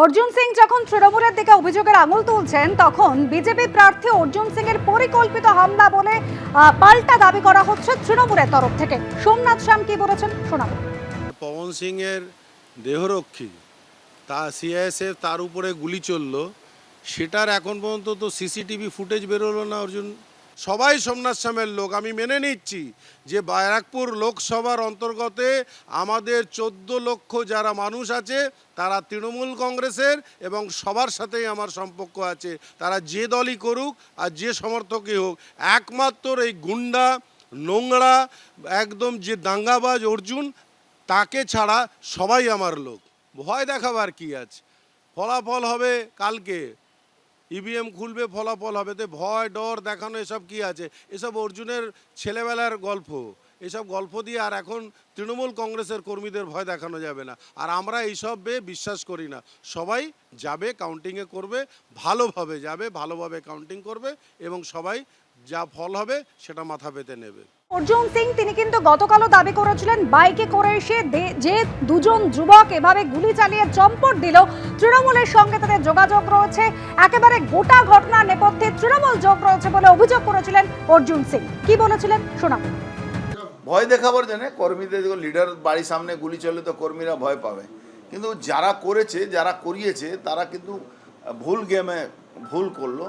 অর্জুন সিং যখন তৃণমূলের দিকে অভিযোগের আঙুল তুলছেন তখন বিজেপি প্রার্থী অর্জুন সিং এর পরিকল্পিত হামলা বলে পাল্টা দাবি করা হচ্ছে তৃণমূলের তরফ থেকে। সোমনাথ শ্যাম কি বলেছেন শোনাবো। পবন সিং এর দেহরক্ষী তা সিআইএসএফ তার উপরে গুলি চলল, সেটার এখন পর্যন্ত তো সিসিটিভি ফুটেজ বেরোলো না। অর্জুন সবাই সোমনাথ শ্যামের লোক, আমি মেনে নিচ্ছি যে ব্যারাকপুর লোকসভার অন্তর্গতে আমাদের 14 লক্ষ যারা মানুষ আছে তারা তৃণমূল কংগ্রেসের এবং সবার সাথেই আমার সম্পর্ক আছে। তারা যে দলই করুক আর যে সমর্থকই হোক, একমাত্র এই গুন্ডা নোংরা একদম যে দাঙ্গাবাজ অর্জুন, তাকে ছাড়া সবাই আমার লোক। ভয় দেখাবার কি আছে? ফলাফল হবে কালকে, ইভিএম খুলবে, ফলাফল হবে। তো ভয় ডর দেখানো এসব কি আছে? এসব অর্জুনের ছেলেবেলার গল্প। এসব গল্প দিয়ে আর এখন তৃণমূল কংগ্রেসের কর্মীদের ভয় দেখানো যাবে না। আর আমরা এইসবে বিশ্বাস করি না। সবাই যাবে, কাউন্টিংয়ে করবে, ভালোভাবে যাবে, ভালোভাবে কাউন্টিং করবে এবং সবাই যা ফল হবে সেটা মাথা পেতে নেবে। অর্জুন সিং তিনি কিন্তু গতকালও দাবি করেছিলেন বাইকে করে এসে যে দুজন যুবক এভাবে গুলি চালিয়ে চম্পট দিল, তৃণমূলের সঙ্গে তাদের যোগাযোগ রয়েছে, একেবারে গোটা ঘটনার নেপথ্যে তৃণমূল যোগ রয়েছে বলে অভিযোগ করেছিলেন অর্জুন সিং। কি বলেছিলেন শোনাবো। ভয় দেখাবার জন্য কর্মীদের, লিডার বাড়ির সামনে গুলি চললে তো কর্মীরা ভয় পাবে, কিন্তু যারা করেছে, যারা করিয়েছে তারা কিন্তু ভুল গেমে ভুল করলো।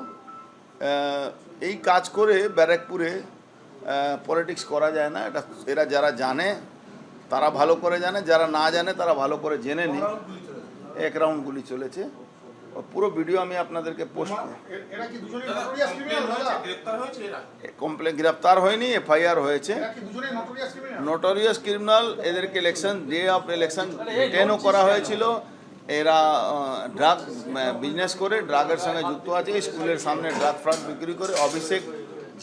এই কাজ করে ব্যারাকপুরে পলিটিক্স করা যায় না। এটা এরা যারা জানে তারা ভালো করে জানে, যারা না জানে তারা ভালো করে জেনে নি। এক রাউন্ড গুলি চলেছে, পুরো ভিডিও আমি আপনাদেরকে পোস্ট কমপ্লেন গ্রেপ্তার হয়নি, এফআইআর হয়েছে। Notorious criminal. এদেরকে ইলেকশন ডে অফ ইলেকশন ডিটেনও করা হয়েছিল। এরা ড্রাগ বিজনেস করে, ড্রাগের সঙ্গে যুক্ত আছে। স্কুলের সামনে ড্রাগ ফ্রাগ বিক্রি করে। অভিষেক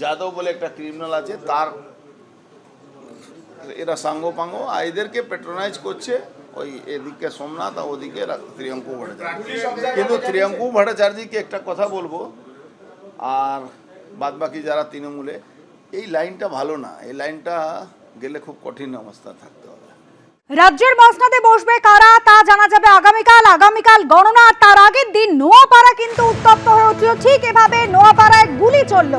যাদব বলে একটা ক্রিমিনাল আছে, তার এরা সাঙ্গপাঙ্গ। এদেরকে প্যাট্রোনাইজ করছে ওই এদিকে সোমনাথ আর ওদিকে ত্রিয়ঙ্কু ভট্টাচার্য। কিন্তু ত্রিয়ঙ্কু ভট্টাচার্যকে একটা কথা বলবো, আর বাদ বাকি যারা তৃণমূলে, এই লাইনটা ভালো না। এই লাইনটা গেলে খুব কঠিন অবস্থা থাকতে হবে। রাজ্যের মসনদে বসবে কারা তা জানা যাবে আগামীকাল গণনা। তার আগের দিন নোয়াপাড়া কিন্তু উত্তপ্ত হয়ে উঠল। ঠিক এভাবে নোয়াপাড়ায় গুলি চলল,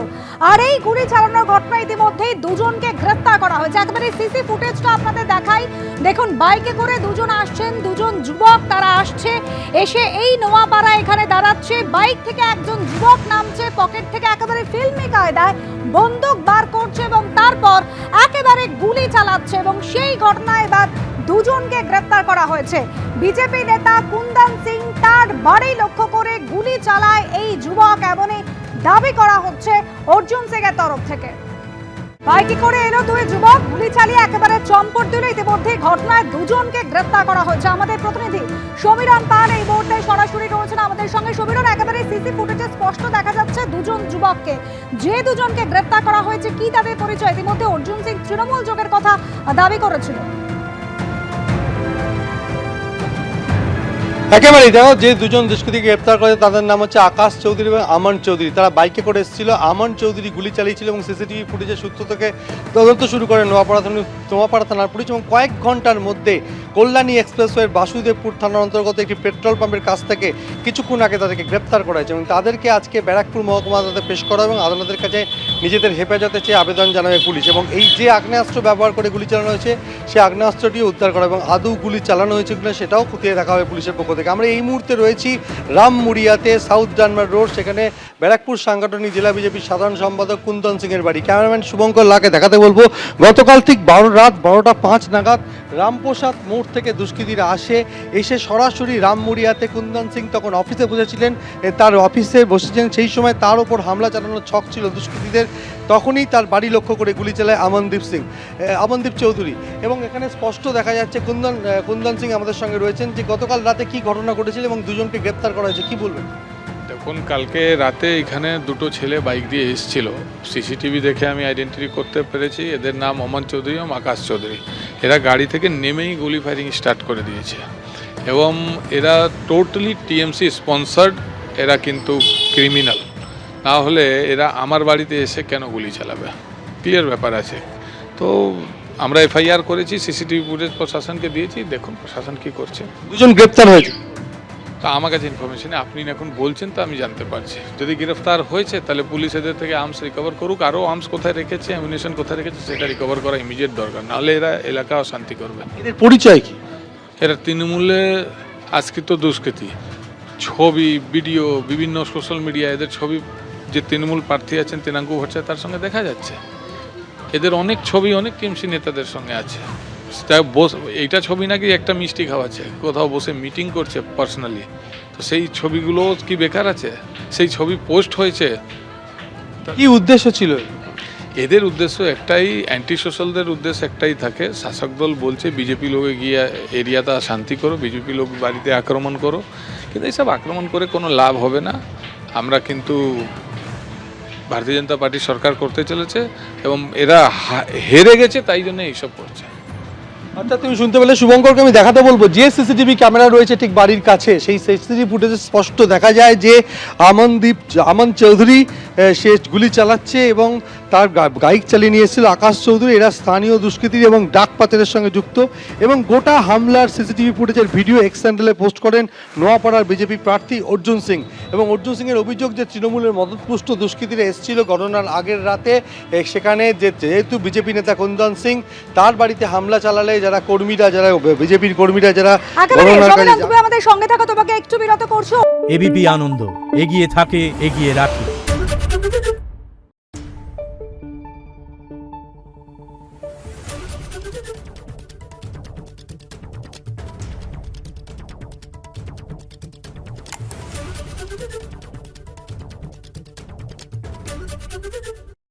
আর এই গুলি চালানোর ঘটনা ইতিমধ্যেই দুজনকে গ্রেফতার করা হয়েছে। একেবারে সিসি ফুটেজটা আপনাদের দেখাই। দেখুন, বাইকে করে দুজন আসছেন, দুজন যুবক তারা আসছে, এসে এই নোয়াপাড়া এখানে দাঁড়াচ্ছে। বাইক থেকে একজন যুবক নামছে, পকেট থেকে একেবারে ফিল্মি কায়দায় বন্দুক বার করছে এবং তারপর একেবারে গুলি চালাচ্ছে, এবং সেই ঘটনায় এবার দুজনকে গ্রেফতার করা হয়েছে। বিজেপি নেতা কুন্দন সিং, তার বাড়ি লক্ষ্য করে গুলি চালায় এই যুবক, এমনই দাবি করা হচ্ছে অর্জুন সিং এর তরফ থেকে। বাইকে করে এলো দুই যুবক, গুলি চালিয়ে একেবারে চম্পট দিল। ইতিমধ্যে ঘটনায় দুজনকে গ্রেফতার করা হয়েছে। আমাদের প্রতিনিধি সমীরণ পাল এই মুহূর্তে সরাসরি রয়েছেন আমাদের সঙ্গে। সমীরণ, একেবারে সিসি ফুটেজে স্পষ্ট দেখা যাচ্ছে দুজন যুবককে, যে দুজনকে গ্রেফতার করা হয়েছে। কি তাদের পরিচয়? ইতিমধ্যে অর্জুন সিং তৃণমূল যোগের কথা দাবি করেছিল। একেবারেই দেখো, যে দুজন দুষ্কৃতীকে গ্রেপ্তার করেছে তাদের নাম হচ্ছে আকাশ চৌধুরী এবং আমন চৌধুরী। তারা বাইকে করে এসেছিল। আমন চৌধুরী গুলি চালিয়েছিল এবং সিসিটিভি ফুটেজের সূত্র থেকে তদন্ত শুরু করে নোয়াপাড়া থানার পুলিশ, এবং কয়েক ঘন্টার মধ্যে কল্যাণী এক্সপ্রেসওয়ের বাসুদেবপুর থানার অন্তর্গত একটি পেট্রোল পাম্পের কাছ থেকে কিছুক্ষণ আগে তাদেরকে গ্রেপ্তার করা হয়েছে এবং তাদেরকে আজকে ব্যারাকপুর মহকুমা আদালতে পেশ করা এবং আদালতের কাছে নিজেদের হেফাজতে চেয়ে আবেদন জানাবে পুলিশ। এবং এই যে আগ্নেয়াস্ত্র ব্যবহার করে গুলি চালানো হয়েছে সেই আগ্নেয়াস্ত্রটিও উদ্ধার করা এবং আদৌ গুলি চালানো হয়েছে কিনা সেটাও খতিয়ে দেখা হবে পুলিশের পক্ষ থেকে। আমরা এই মুহূর্তে রয়েছি রামমুড়িয়াতে, সাউথ ডানমার রোড। সেখানে ব্যারাকপুর সাংগঠনিক জেলা বিজেপির সাধারণ সম্পাদক কুন্দন সিং এর বাড়ি। ক্যামেরাম্যান শুভঙ্কর লাকে দেখাতে বলবো, গতকাল ঠিক রাত 12টা 5 নাগাদ রামপ্রসাদ মোড় থেকে দুষ্কৃতীরা এসে সরাসরি রামমুড়িয়াতে কুন্দন সিং তখন অফিসে বসেছিলেন, তার অফিসে বসেছিলেন। সেই সময় তার ওপর হামলা চালানোর ছক ছিল দুষ্কৃতীদের। তখনই তার বাড়ি লক্ষ্য করে গুলি চালায় আমনদীপ চৌধুরী। এবং এখানে স্পষ্ট দেখা যাচ্ছে কুন্দন সিং আমাদের সঙ্গে রয়েছেন, যে গতকাল রাতে কি ঘটনা ঘটেছিল এবং দুজনকে গ্রেপ্তার করা হয়েছে, কি বলবেন? দেখুন, কালকে রাতে এখানে দুটো ছেলে বাইক দিয়ে এসেছিল। সিসিটিভি দেখে আমি আইডেন্টিটি করতে পেরেছি, এদের নাম অমন চৌধুরী এবং আকাশ চৌধুরী। এরা গাড়ি থেকে নেমেই গুলি ফায়ারিং স্টার্ট করে দিয়েছে এবং এরা টোটালি টিএমসি স্পন্সার্ড। এরা কিন্তু ক্রিমিনাল, না হলে এরা আমার বাড়িতে এসে কেন গুলি চালাবে? ক্লিয়ার ব্যাপার আছে। তো আমরা এফআইআর করেছি, সিসিটিভি ফুটেজ প্রশাসনকে দিয়েছি, দেখুন প্রশাসন কি করছে। দুজন গ্রেপ্তার হয়েছে। তো আমার কাছে ইনফরমেশন আপনি এখন বলছেন তো আমি জানতে পারছি। যদি গ্রেফতার হয়েছে তাহলে পুলিশ এদের থেকে আর্মস রিকভার করুক, আরও আর্মস কোথায় রেখেছে, অ্যামিউনিশন কোথায় রেখেছে সেটা রিকভার করা ইমিডিয়েট দরকার, নাহলে এরা এলাকা অশান্তি করবে। এদের পরিচয় কি? এরা তৃণমূলে আজকৃত দুষ্কৃতী, ছবি ভিডিও বিভিন্ন সোশ্যাল মিডিয়া এদের ছবি, যে তৃণমূল প্রার্থী আছেন তৃণাঙ্কু ভট্টাচার্য তার সঙ্গে দেখা যাচ্ছে। এদের অনেক ছবি অনেক টিএমসি নেতাদের সঙ্গে আছে। এইটা ছবি নাকি একটা মিষ্টি খাওয়াচ্ছে, কোথাও বসে মিটিং করছে পার্সোনালি, তো সেই ছবিগুলো কি বেকার আছে? সেই ছবি পোস্ট হয়েছে। কি উদ্দেশ্য ছিল? এদের উদ্দেশ্য একটাই, অ্যান্টি সোশ্যালদের উদ্দেশ্য একটাই থাকে, শাসক দল বলছে বিজেপি লোকে গিয়ে এরিয়াটা শান্তি করো, বিজেপি লোক বাড়িতে আক্রমণ করো, কিন্তু এইসব আক্রমণ করে কোনো লাভ হবে না। আমরা কিন্তু ভারতীয় জনতা পার্টির সরকার করতে চলেছে এবং এরা হেরে গেছে তাই জন্য এইসব করছে। অর্থাৎ তুমি শুনতে পেলে শুভঙ্করকে আমি দেখাতে বলবো, যে সিসিটিভি ক্যামেরা রয়েছে ঠিক বাড়ির কাছে, সেই সিসিটিভি ফুটেজে স্পষ্ট দেখা যায় যে আমন চৌধুরী সে গুলি চালাচ্ছে এবং তার বাইক চালিয়ে নিয়ে এসেছিল আকাশ চৌধুরী। এরা স্থানীয় দুষ্কৃতী এবং ডাক পাচারের সঙ্গে যুক্ত, এবং গোটা হামলার সিসিটিভি ফুটেজের ভিডিও এক্স হ্যান্ডেলে পোস্ট করেন নোয়াপাড়ার বিজেপি প্রার্থী অর্জুন সিং। এবং অর্জুন সিংয়ের অভিযোগ যে তৃণমূলের মদতপুষ্ট দুষ্কৃতীরা এসেছিল গণনার আগের রাতে, সেখানে যেহেতু বিজেপি নেতা কুন্দন সিং তার বাড়িতে হামলা চালালে যারা কর্মীরা, যারা বিজেপির কর্মীরা, যারা একেবারে তুমি আমাদের সঙ্গে থাকো, তোমাকে একটু বিরত করছো। এবিপি আনন্দ, এগিয়ে থাকে, এগিয়ে রাখে।